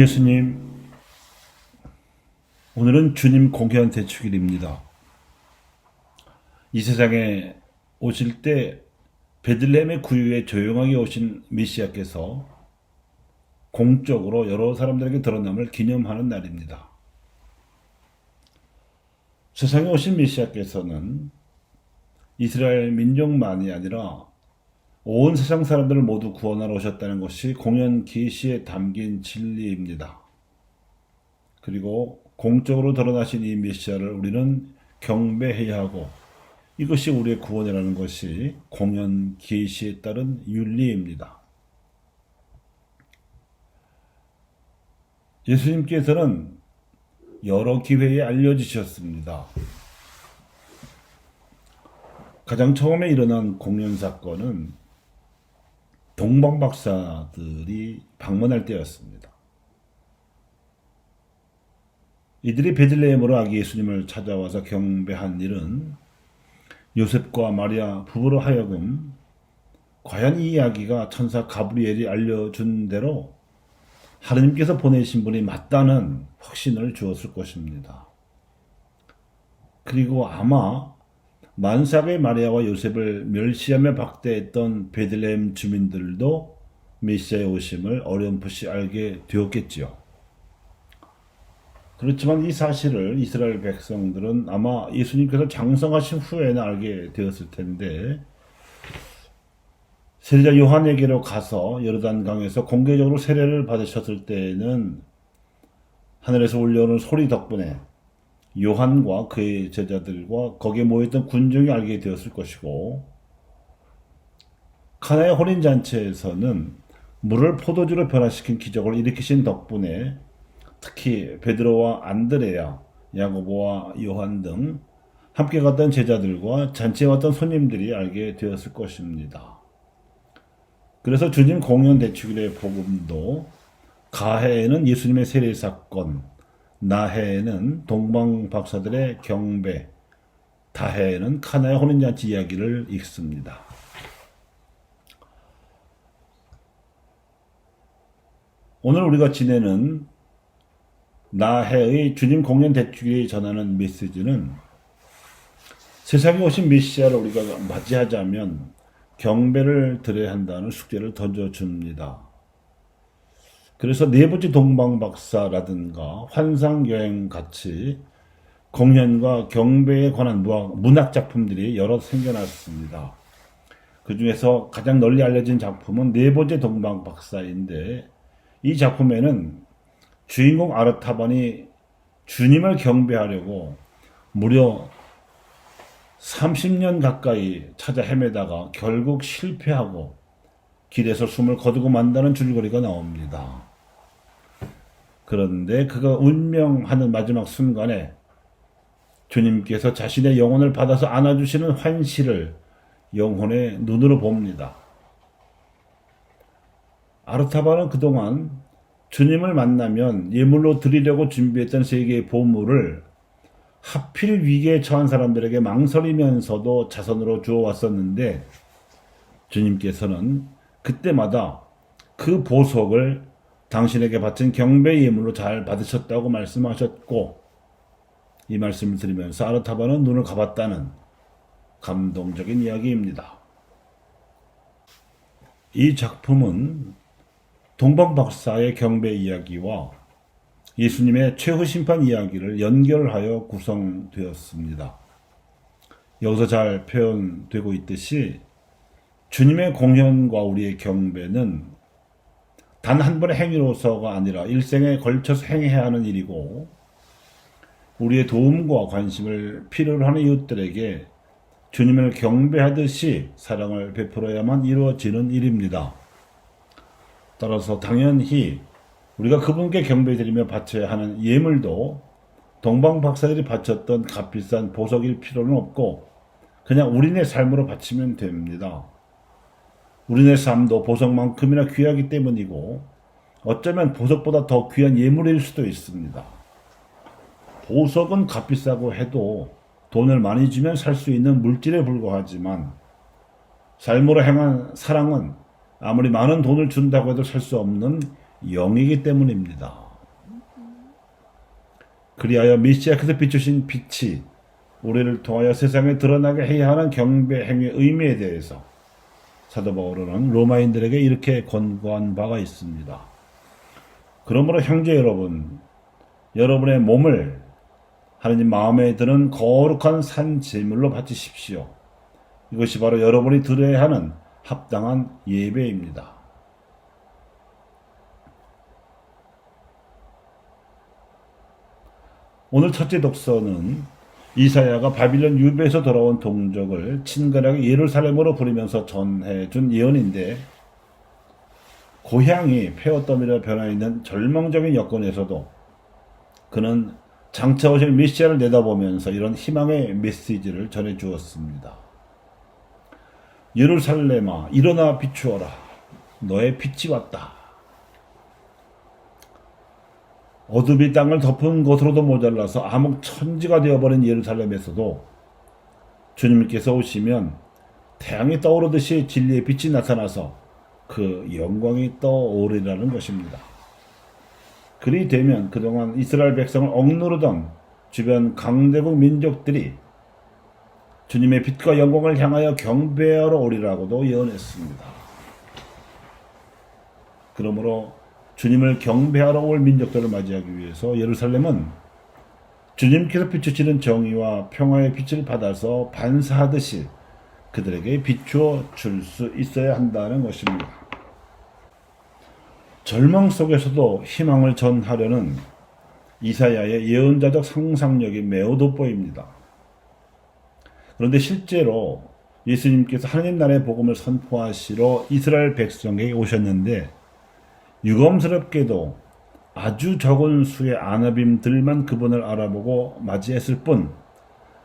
예수님, 오늘은 주님 공연 대축일입니다. 이 세상에 오실 때 베들레헴의 구유에 조용하게 오신 메시아께서 공적으로 여러 사람들에게 드러남을 기념하는 날입니다. 세상에 오신 메시아께서는 이스라엘 민족만이 아니라 온 세상 사람들을 모두 구원하러 오셨다는 것이 공연 계시에 담긴 진리입니다. 그리고 공적으로 드러나신 이 메시아를 우리는 경배해야 하고, 이것이 우리의 구원이라는 것이 공연 계시에 따른 윤리입니다. 예수님께서는 여러 기회에 알려주셨습니다. 가장 처음에 일어난 공연 사건은 동방박사들이 방문할 때였습니다. 이들이 베들레헴으로 아기 예수님을 찾아와서 경배한 일은 요셉과 마리아 부부로 하여금 과연 이 이야기가 천사 가브리엘이 알려준 대로 하느님께서 보내신 분이 맞다는 확신을 주었을 것입니다. 그리고 아마 만삭의 마리아와 요셉을 멸시하며 박대했던 베들레헴 주민들도 메시아의 오심을 어렴풋이 알게 되었겠지요. 그렇지만 이 사실을 이스라엘 백성들은 아마 예수님께서 장성하신 후에는 알게 되었을 텐데, 세례자 요한에게로 가서 요르단강에서 공개적으로 세례를 받으셨을 때에는 하늘에서 울려오는 소리 덕분에 요한과 그의 제자들과 거기에 모였던 군중이 알게 되었을 것이고, 카나의 혼인잔치에서는 물을 포도주로 변화시킨 기적을 일으키신 덕분에 특히 베드로와 안드레야, 야고보와 요한 등 함께 갔던 제자들과 잔치에 왔던 손님들이 알게 되었을 것입니다. 그래서 주님 공연 대축일의 복음도 가해에는 예수님의 세례 사건, 나해에는 동방 박사들의 경배, 다해에는 카나의 혼인잔치 이야기를 읽습니다. 오늘 우리가 지내는 나해의 주님 공연 대축일이 전하는 메시지는 세상에 오신 메시아를 우리가 맞이하자면 경배를 드려야 한다는 숙제를 던져줍니다. 그래서 네 번째 동방박사라든가 환상여행같이 공연과 경배에 관한 문학작품들이 여러 생겨났습니다. 그 중에서 가장 널리 알려진 작품은 네 번째 동방박사인데, 이 작품에는 주인공 아르타반이 주님을 경배하려고 무려 30년 가까이 찾아 헤매다가 결국 실패하고 길에서 숨을 거두고 만다는 줄거리가 나옵니다. 그런데 그가 운명하는 마지막 순간에 주님께서 자신의 영혼을 받아서 안아주시는 환시를 영혼의 눈으로 봅니다. 아르타반은 그동안 주님을 만나면 예물로 드리려고 준비했던 세 개의 보물을 하필 위기에 처한 사람들에게 망설이면서도 자선으로 주어왔었는데, 주님께서는 그때마다 그 보석을 당신에게 바친 경배 예물로 잘 받으셨다고 말씀하셨고, 이 말씀을 들으면서 아르타반은 눈을 감았다는 감동적인 이야기입니다. 이 작품은 동방박사의 경배 이야기와 예수님의 최후 심판 이야기를 연결하여 구성되었습니다. 여기서 잘 표현되고 있듯이 주님의 공연과 우리의 경배는 단 한 번의 행위로서가 아니라 일생에 걸쳐서 행해야 하는 일이고, 우리의 도움과 관심을 필요로 하는 이웃들에게 주님을 경배하듯이 사랑을 베풀어야만 이루어지는 일입니다. 따라서 당연히 우리가 그분께 경배드리며 바쳐야 하는 예물도 동방박사들이 바쳤던 값비싼 보석일 필요는 없고, 그냥 우리네 삶으로 바치면 됩니다. 우리네 삶도 보석만큼이나 귀하기 때문이고, 어쩌면 보석보다 더 귀한 예물일 수도 있습니다. 보석은 값비싸고 해도 돈을 많이 주면 살 수 있는 물질에 불과하지만, 삶으로 행한 사랑은 아무리 많은 돈을 준다고 해도 살 수 없는 영이기 때문입니다. 그리하여 메시아께서 비추신 빛이 우리를 통하여 세상에 드러나게 해야 하는 경배 행위의 의미에 대해서 사도 바울은 로마인들에게 이렇게 권고한 바가 있습니다. 그러므로 형제 여러분, 여러분의 몸을 하나님 마음에 드는 거룩한 산 제물로 바치십시오. 이것이 바로 여러분이 드려야 하는 합당한 예배입니다. 오늘 첫째 독서는 이사야가 바빌론 유배에서 돌아온 동족을 친근하게 예루살렘으로 부르면서 전해준 예언인데, 고향이 폐허더미로 변화있는 절망적인 여건에서도 그는 장차 오실 메시아를 내다보면서 이런 희망의 메시지를 전해주었습니다. 예루살렘아, 일어나 비추어라. 너의 빛이 왔다. 어둠이 땅을 덮은 것으로도 모자라서 암흑천지가 되어버린 예루살렘에서도 주님께서 오시면 태양이 떠오르듯이 진리의 빛이 나타나서 그 영광이 떠오르리라는 것입니다. 그리 되면 그동안 이스라엘 백성을 억누르던 주변 강대국 민족들이 주님의 빛과 영광을 향하여 경배하러 오리라고도 예언했습니다. 그러므로 주님을 경배하러 올 민족들을 맞이하기 위해서 예루살렘은 주님께서 비추시는 정의와 평화의 빛을 받아서 반사하듯이 그들에게 비추어 줄 수 있어야 한다는 것입니다. 절망 속에서도 희망을 전하려는 이사야의 예언자적 상상력이 매우 돋보입니다. 그런데 실제로 예수님께서 하나님 나라의 복음을 선포하시러 이스라엘 백성에게 오셨는데, 유검스럽게도 아주 적은 수의 아나빔들만 그분을 알아보고 맞이했을 뿐,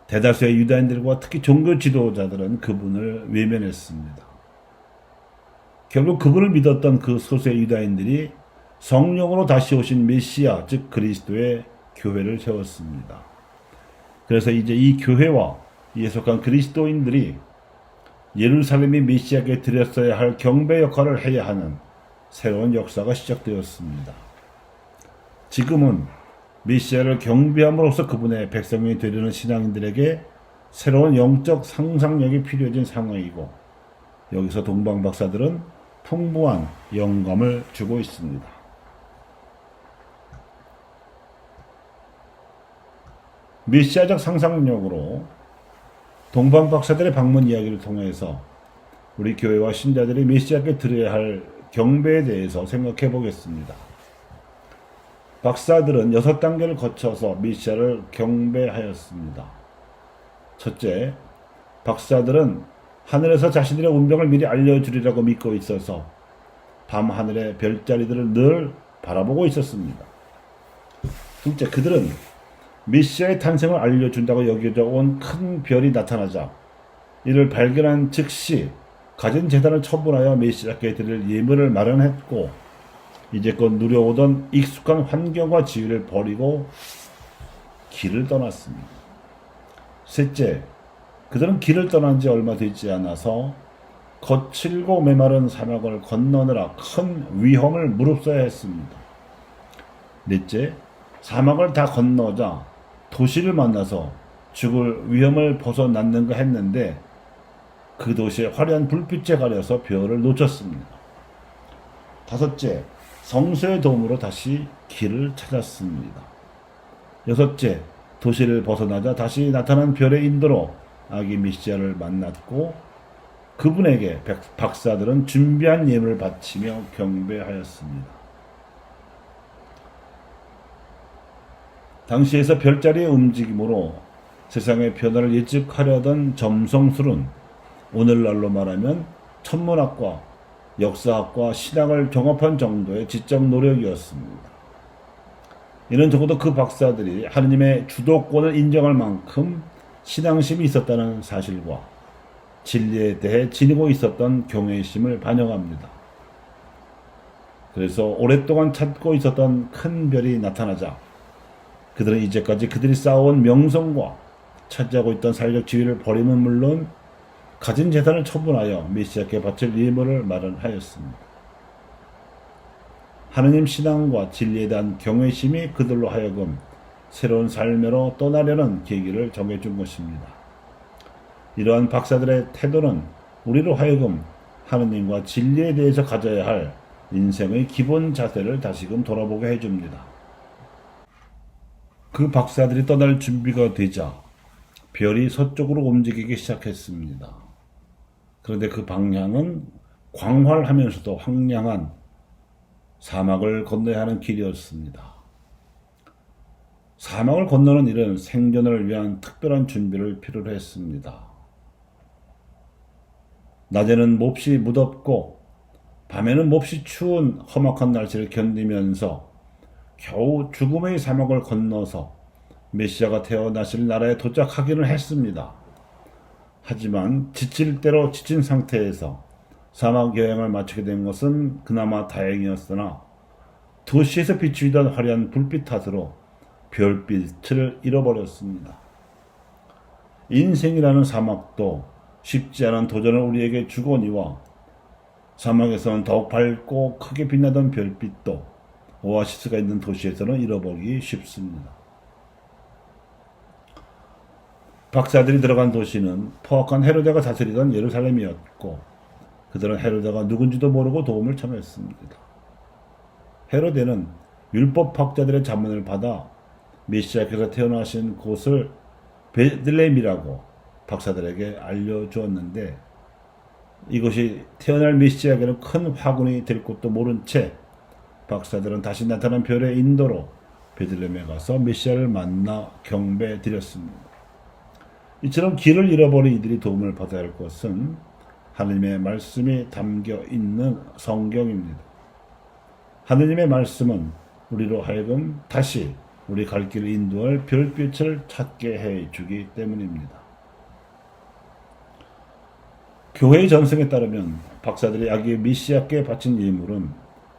대다수의 유다인들과 특히 종교 지도자들은 그분을 외면했습니다. 결국 그분을 믿었던 그 소수의 유다인들이 성령으로 다시 오신 메시아, 즉 그리스도의 교회를 세웠습니다. 그래서 이제 이 교회와 이에 속한 그리스도인들이 예루살렘이 메시아에게 드렸어야 할 경배 역할을 해야 하는 새로운 역사가 시작되었습니다. 지금은 메시아를 경배함으로써 그분의 백성이 되려는 신앙인들에게 새로운 영적 상상력이 필요해진 상황이고, 여기서 동방박사들은 풍부한 영감을 주고 있습니다. 메시아적 상상력으로 동방박사들의 방문 이야기를 통해서 우리 교회와 신자들이 메시아께 드려야 할 경배에 대해서 생각해 보겠습니다. 박사들은 6단계를 거쳐서 메시아를 경배하였습니다. 첫째, 박사들은 하늘에서 자신들의 운명을 미리 알려주리라고 믿고 있어서 밤하늘의 별자리들을 늘 바라보고 있었습니다. 둘째, 그들은 메시아의 탄생을 알려준다고 여겨져 온 큰 별이 나타나자 이를 발견한 즉시 가진 재단을 처분하여 메시아께 드릴 예물을 마련했고, 이제껏 누려오던 익숙한 환경과 지위를 버리고 길을 떠났습니다. 셋째, 그들은 길을 떠난 지 얼마 되지 않아서 거칠고 메마른 사막을 건너느라 큰 위험을 무릅써야 했습니다. 넷째, 사막을 다 건너자 도시를 만나서 죽을 위험을 벗어났는가 했는데 그 도시의 화려한 불빛에 가려서 별을 놓쳤습니다. 다섯째, 성소의 도움으로 다시 길을 찾았습니다. 여섯째, 도시를 벗어나자 다시 나타난 별의 인도로 아기 메시아를 만났고, 그분에게 박사들은 준비한 예물을 바치며 경배하였습니다. 당시에서 별자리의 움직임으로 세상의 변화를 예측하려던 점성술은 오늘날로 말하면 천문학과 역사학과 신학을 종합한 정도의 지적 노력이었습니다. 이는 적어도 그 박사들이 하느님의 주도권을 인정할 만큼 신앙심이 있었다는 사실과 진리에 대해 지니고 있었던 경외심을 반영합니다. 그래서 오랫동안 찾고 있었던 큰 별이 나타나자 그들은 이제까지 그들이 쌓아온 명성과 차지하고 있던 사회적 지위를 버림은 물론 가진 재산을 처분하여 메시아께 바칠 예물을 마련하였습니다. 하느님 신앙과 진리에 대한 경외심이 그들로 하여금 새로운 삶으로 떠나려는 계기를 정해준 것입니다. 이러한 박사들의 태도는 우리로 하여금 하느님과 진리에 대해서 가져야 할 인생의 기본 자세를 다시금 돌아보게 해줍니다. 그 박사들이 떠날 준비가 되자 별이 서쪽으로 움직이기 시작했습니다. 그런데 그 방향은 광활하면서도 황량한 사막을 건너야 하는 길이었습니다. 사막을 건너는 일은 생존을 위한 특별한 준비를 필요로 했습니다. 낮에는 몹시 무덥고 밤에는 몹시 추운 험악한 날씨를 견디면서 겨우 죽음의 사막을 건너서 메시아가 태어나실 나라에 도착하기는 했습니다. 하지만 지칠 대로 지친 상태에서 사막 여행을 마치게 된 것은 그나마 다행이었으나 도시에서 비추이던 화려한 불빛 탓으로 별빛을 잃어버렸습니다. 인생이라는 사막도 쉽지 않은 도전을 우리에게 주거니와 사막에서는 더욱 밝고 크게 빛나던 별빛도 오아시스가 있는 도시에서는 잃어버리기 쉽습니다. 박사들이 들어간 도시는 포악한 헤로데가 다스리던 예루살렘이었고 그들은 헤로데가 누군지도 모르고 도움을 청했습니다. 헤로데는 율법학자들의 자문을 받아 메시아께서 태어나신 곳을 베들레헴이라고 박사들에게 알려주었는데 이곳이 태어날 메시아에게는 큰 화근이 될 것도 모른 채 박사들은 다시 나타난 별의 인도로 베들레헴에 가서 메시아를 만나 경배 드렸습니다. 이처럼 길을 잃어버린 이들이 도움을 받아야 할 것은 하느님의 말씀이 담겨 있는 성경입니다. 하느님의 말씀은 우리로 하여금 다시 우리 갈 길을 인도할 별빛을 찾게 해주기 때문입니다. 교회의 전승에 따르면 박사들이 아기 메시아께 바친 예물은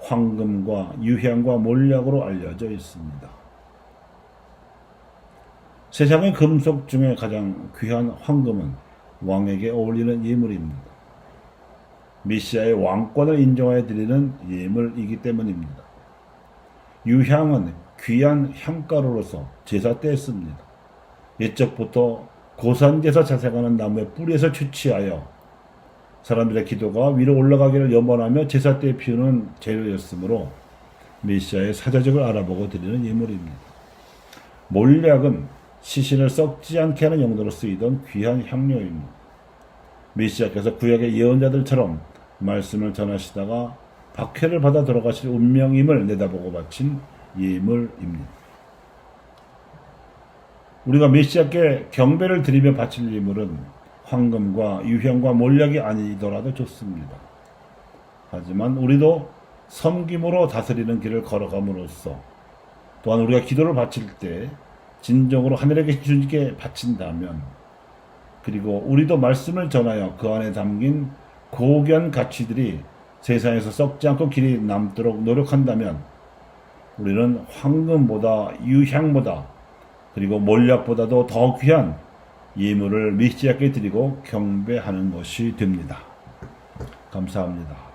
황금과 유향과 몰약으로 알려져 있습니다. 세상의 금속 중에 가장 귀한 황금은 왕에게 어울리는 예물입니다. 메시아의 왕권을 인정하여 드리는 예물이기 때문입니다. 유향은 귀한 향가루로서 제사 때 씁니다. 옛적부터 고산제사 자생하는 나무의 뿌리에서 취취하여 사람들의 기도가 위로 올라가기를 염원하며 제사 때 피우는 재료였으므로 메시아의 사자적을 알아보고 드리는 예물입니다. 몰약은 시신을 썩지 않게 하는 용도로 쓰이던 귀한 향료입니다. 메시아께서 구약의 예언자들처럼 말씀을 전하시다가 박해를 받아 돌아가실 운명임을 내다보고 바친 예물입니다. 우리가 메시아께 경배를 드리며 바칠 예물은 황금과 유향과 몰약이 아니더라도 좋습니다. 하지만 우리도 섬김으로 다스리는 길을 걸어감으로써 또한 우리가 기도를 바칠 때 진정으로 하늘에 계신 주님께 바친다면 그리고 우리도 말씀을 전하여 그 안에 담긴 고귀한 가치들이 세상에서 썩지 않고 길이 남도록 노력한다면 우리는 황금보다 유향보다 그리고 몰약보다도 더 귀한 예물을 메시아께 드리고 경배하는 것이 됩니다. 감사합니다.